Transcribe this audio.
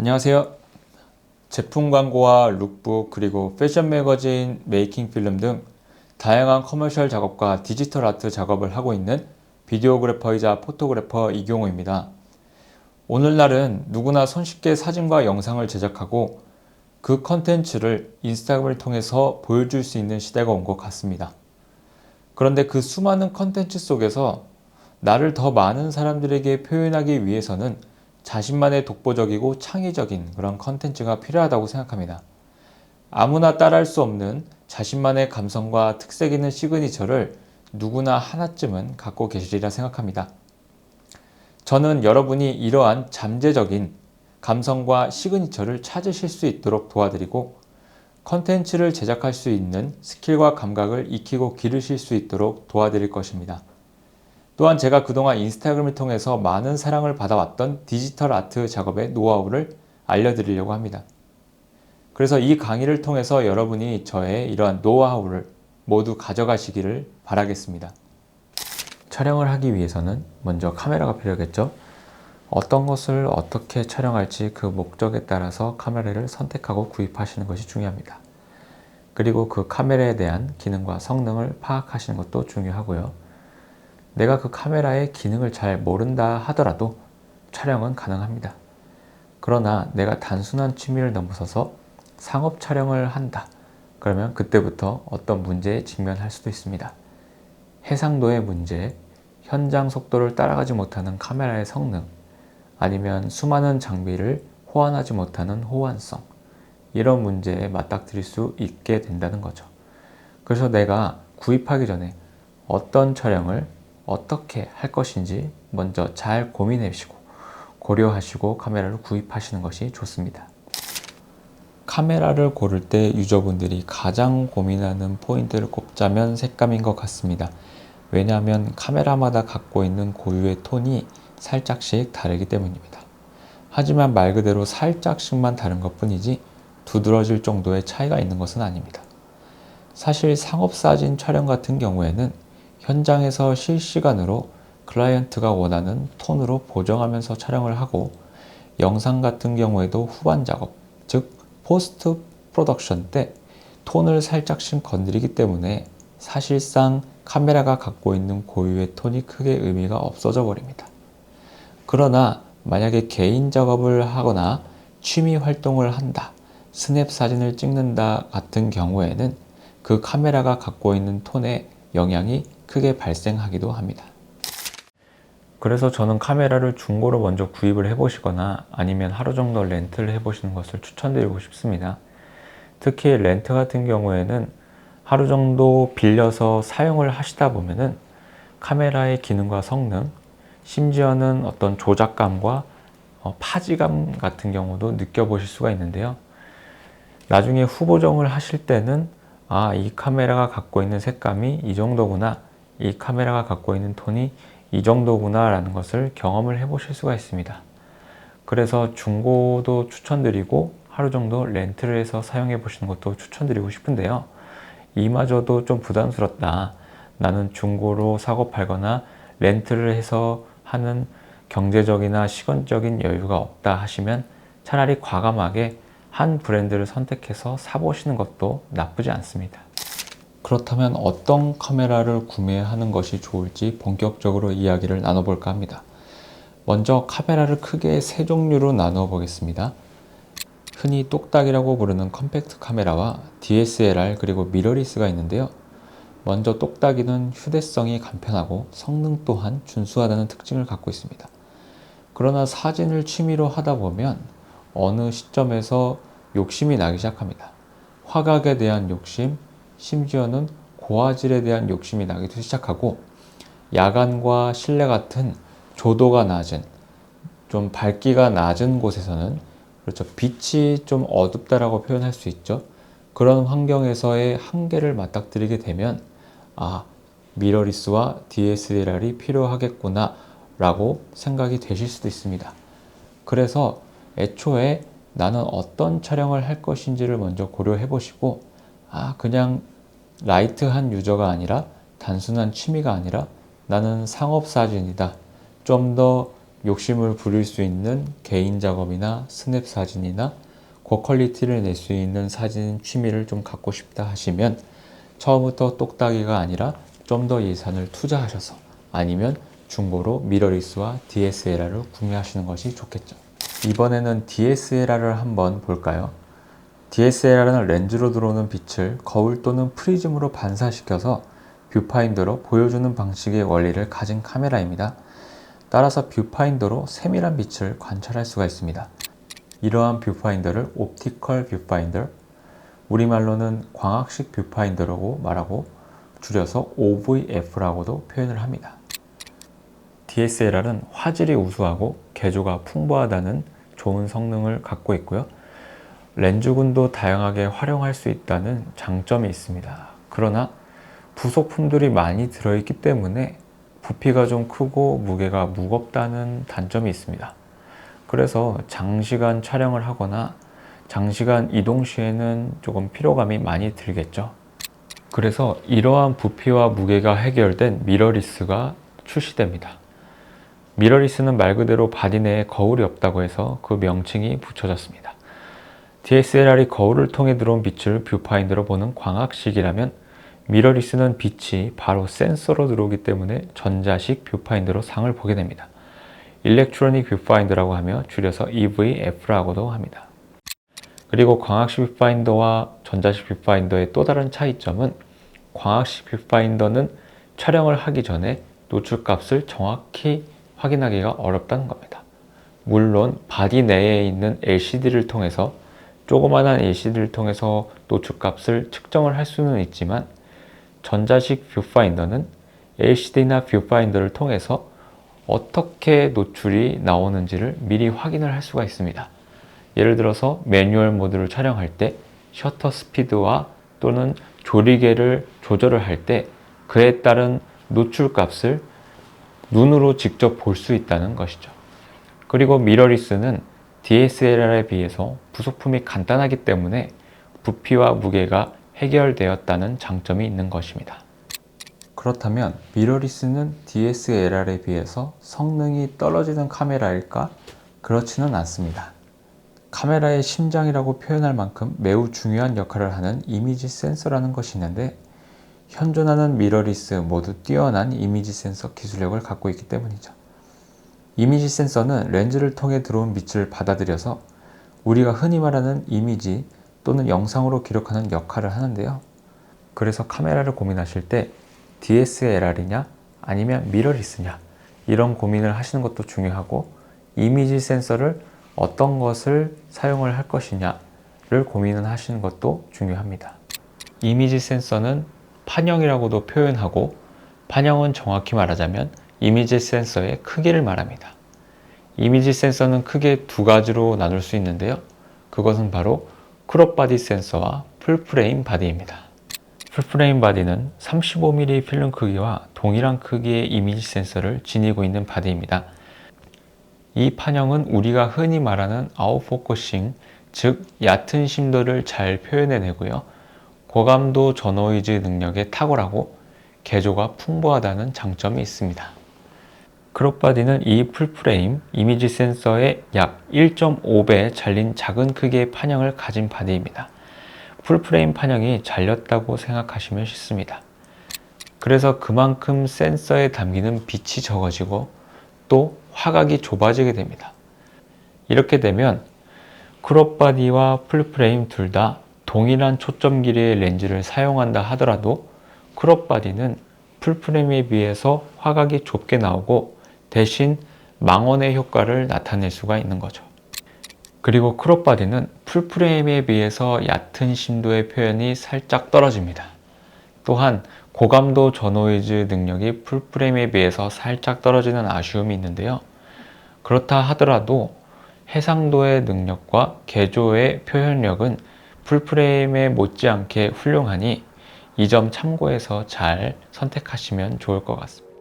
안녕하세요. 제품 광고와 룩북 그리고 패션 매거진, 메이킹 필름 등 다양한 커머셜 작업과 디지털 아트 작업을 하고 있는 비디오그래퍼이자 포토그래퍼 이경호입니다. 오늘날은 누구나 손쉽게 사진과 영상을 제작하고 그 컨텐츠를 인스타그램을 통해서 보여줄 수 있는 시대가 온 것 같습니다. 그런데 그 수많은 컨텐츠 속에서 나를 더 많은 사람들에게 표현하기 위해서는 자신만의 독보적이고 창의적인 그런 컨텐츠가 필요하다고 생각합니다. 아무나 따라할 수 없는 자신만의 감성과 특색 있는 시그니처를 누구나 하나쯤은 갖고 계시리라 생각합니다. 저는 여러분이 이러한 잠재적인 감성과 시그니처를 찾으실 수 있도록 도와드리고 컨텐츠를 제작할 수 있는 스킬과 감각을 익히고 기르실 수 있도록 도와드릴 것입니다. 또한 제가 그동안 인스타그램을 통해서 많은 사랑을 받아왔던 디지털 아트 작업의 노하우를 알려드리려고 합니다. 그래서 이 강의를 통해서 여러분이 저의 이러한 노하우를 모두 가져가시기를 바라겠습니다. 촬영을 하기 위해서는 먼저 카메라가 필요하겠죠? 어떤 것을 어떻게 촬영할지 그 목적에 따라서 카메라를 선택하고 구입하시는 것이 중요합니다. 그리고 그 카메라에 대한 기능과 성능을 파악하시는 것도 중요하고요. 내가 그 카메라의 기능을 잘 모른다 하더라도 촬영은 가능합니다. 그러나 내가 단순한 취미를 넘어서서 상업 촬영을 한다. 그러면 그때부터 어떤 문제에 직면할 수도 있습니다. 해상도의 문제, 현장 속도를 따라가지 못하는 카메라의 성능, 아니면 수많은 장비를 호환하지 못하는 호환성, 이런 문제에 맞닥뜨릴 수 있게 된다는 거죠. 그래서 내가 구입하기 전에 어떤 촬영을 어떻게 할 것인지 먼저 잘 고민해 보시고 고려하시고 카메라를 구입하시는 것이 좋습니다. 카메라를 고를 때 유저분들이 가장 고민하는 포인트를 꼽자면 색감인 것 같습니다. 왜냐하면 카메라마다 갖고 있는 고유의 톤이 살짝씩 다르기 때문입니다. 하지만 말 그대로 살짝씩만 다른 것 뿐이지 두드러질 정도의 차이가 있는 것은 아닙니다. 사실 상업사진 촬영 같은 경우에는 현장에서 실시간으로 클라이언트가 원하는 톤으로 보정하면서 촬영을 하고, 영상 같은 경우에도 후반 작업, 즉 포스트 프로덕션 때 톤을 살짝씩 건드리기 때문에 사실상 카메라가 갖고 있는 고유의 톤이 크게 의미가 없어져 버립니다. 그러나 만약에 개인 작업을 하거나 취미 활동을 한다, 스냅 사진을 찍는다 같은 경우에는 그 카메라가 갖고 있는 톤에 영향이 크게 발생하기도 합니다. 그래서 저는 카메라를 중고로 먼저 구입을 해보시거나 아니면 하루 정도 렌트를 해보시는 것을 추천드리고 싶습니다. 특히 렌트 같은 경우에는 하루 정도 빌려서 사용을 하시다 보면은 카메라의 기능과 성능, 심지어는 어떤 조작감과 파지감 같은 경우도 느껴보실 수가 있는데요. 나중에 후보정을 하실 때는 이 카메라가 갖고 있는 색감이 이 정도구나, 이 카메라가 갖고 있는 톤이 이 정도구나 라는 것을 경험을 해 보실 수가 있습니다. 그래서 중고도 추천드리고 하루 정도 렌트를 해서 사용해 보시는 것도 추천드리고 싶은데요. 이마저도 좀 부담스럽다, 나는 중고로 사고 팔거나 렌트를 해서 하는 경제적이나 시간적인 여유가 없다 하시면 차라리 과감하게 한 브랜드를 선택해서 사보시는 것도 나쁘지 않습니다. 그렇다면 어떤 카메라를 구매하는 것이 좋을지 본격적으로 이야기를 나눠볼까 합니다. 먼저 카메라를 크게 세 종류로 나누어 보겠습니다. 흔히 똑딱이라고 부르는 컴팩트 카메라와 DSLR 그리고 미러리스가 있는데요. 먼저 똑딱이는 휴대성이 간편하고 성능 또한 준수하다는 특징을 갖고 있습니다. 그러나 사진을 취미로 하다 보면 어느 시점에서 욕심이 나기 시작합니다. 화각에 대한 욕심, 심지어는 고화질에 대한 욕심이 나기도 시작하고, 야간과 실내 같은 조도가 낮은, 좀 밝기가 낮은 곳에서는, 그렇죠, 빛이 좀 어둡다라고 표현할 수 있죠. 그런 환경에서의 한계를 맞닥뜨리게 되면 미러리스와 DSLR이 필요하겠구나 라고 생각이 되실 수도 있습니다. 그래서 애초에 나는 어떤 촬영을 할 것인지를 먼저 고려해 보시고, 그냥 라이트한 유저가 아니라, 단순한 취미가 아니라 나는 상업 사진이다, 좀 더 욕심을 부릴 수 있는 개인 작업이나 스냅 사진이나 고퀄리티를 낼 수 있는 사진 취미를 좀 갖고 싶다 하시면 처음부터 똑딱이가 아니라 좀 더 예산을 투자하셔서 아니면 중고로 미러리스와 DSLR을 구매하시는 것이 좋겠죠. 이번에는 DSLR을 한번 볼까요? DSLR은 렌즈로 들어오는 빛을 거울 또는 프리즘으로 반사시켜서 뷰파인더로 보여주는 방식의 원리를 가진 카메라입니다. 따라서 뷰파인더로 세밀한 빛을 관찰할 수가 있습니다. 이러한 뷰파인더를 옵티컬 뷰파인더, 우리말로는 광학식 뷰파인더라고 말하고 줄여서 OVF라고도 표현을 합니다. DSLR은 화질이 우수하고 개조가 풍부하다는 좋은 성능을 갖고 있고요. 렌즈군도 다양하게 활용할 수 있다는 장점이 있습니다. 그러나 부속품들이 많이 들어있기 때문에 부피가 좀 크고 무게가 무겁다는 단점이 있습니다. 그래서 장시간 촬영을 하거나 장시간 이동 시에는 조금 피로감이 많이 들겠죠. 그래서 이러한 부피와 무게가 해결된 미러리스가 출시됩니다. 미러리스는 말 그대로 바디 내에 거울이 없다고 해서 그 명칭이 붙여졌습니다. DSLR이 거울을 통해 들어온 빛을 뷰파인더로 보는 광학식이라면 미러리스는 빛이 바로 센서로 들어오기 때문에 전자식 뷰파인더로 상을 보게 됩니다. 일렉트로닉 뷰파인더라고 하며 줄여서 EVF라고도 합니다. 그리고 광학식 뷰파인더와 전자식 뷰파인더의 또 다른 차이점은 광학식 뷰파인더는 촬영을 하기 전에 노출값을 정확히 확인하기가 어렵다는 겁니다. 물론 바디 내에 있는 LCD를 통해서 조그만한 LCD를 통해서 노출값을 측정을 할 수는 있지만 전자식 뷰파인더는 LCD나 뷰파인더를 통해서 어떻게 노출이 나오는지를 미리 확인을 할 수가 있습니다. 예를 들어서 매뉴얼 모드를 촬영할 때 셔터 스피드와 또는 조리개를 조절을 할 때 그에 따른 노출 값을 눈으로 직접 볼 수 있다는 것이죠. 그리고 미러리스는 DSLR에 비해서 부속품이 간단하기 때문에 부피와 무게가 해결되었다는 장점이 있는 것입니다. 그렇다면 미러리스는 DSLR에 비해서 성능이 떨어지는 카메라일까? 그렇지는 않습니다. 카메라의 심장이라고 표현할 만큼 매우 중요한 역할을 하는 이미지 센서라는 것이 있는데 현존하는 미러리스 모두 뛰어난 이미지 센서 기술력을 갖고 있기 때문이죠. 이미지 센서는 렌즈를 통해 들어온 빛을 받아들여서 우리가 흔히 말하는 이미지 또는 영상으로 기록하는 역할을 하는데요. 그래서 카메라를 고민하실 때 DSLR이냐 아니면 미러리스냐 이런 고민을 하시는 것도 중요하고 이미지 센서를 어떤 것을 사용을 할 것이냐를 고민을 하시는 것도 중요합니다. 이미지 센서는 판형이라고도 표현하고 판형은 정확히 말하자면 이미지 센서의 크기를 말합니다. 이미지 센서는 크게 두 가지로 나눌 수 있는데요. 그것은 바로 크롭 바디 센서와 풀프레임 바디입니다. 풀프레임 바디는 35mm 필름 크기와 동일한 크기의 이미지 센서를 지니고 있는 바디입니다. 이 판형은 우리가 흔히 말하는 아웃포커싱, 즉 얕은 심도를 잘 표현해내고요. 고감도 전호이즈 능력에 탁월하고 개조가 풍부하다는 장점이 있습니다. 크롭바디는 이 풀프레임 이미지 센서의 약 1.5배 잘린 작은 크기의 판형을 가진 바디입니다. 풀프레임 판형이 잘렸다고 생각하시면 쉽습니다. 그래서 그만큼 센서에 담기는 빛이 적어지고 또 화각이 좁아지게 됩니다. 이렇게 되면 크롭바디와 풀프레임 둘 다 동일한 초점 길이의 렌즈를 사용한다 하더라도 크롭바디는 풀프레임에 비해서 화각이 좁게 나오고 대신 망원의 효과를 나타낼 수가 있는 거죠. 그리고 크롭바디는 풀프레임에 비해서 얕은 심도의 표현이 살짝 떨어집니다. 또한 고감도 전호이즈 능력이 풀프레임에 비해서 살짝 떨어지는 아쉬움이 있는데요. 그렇다 하더라도 해상도의 능력과 개조의 표현력은 풀프레임에 못지않게 훌륭하니 이 점 참고해서 잘 선택하시면 좋을 것 같습니다.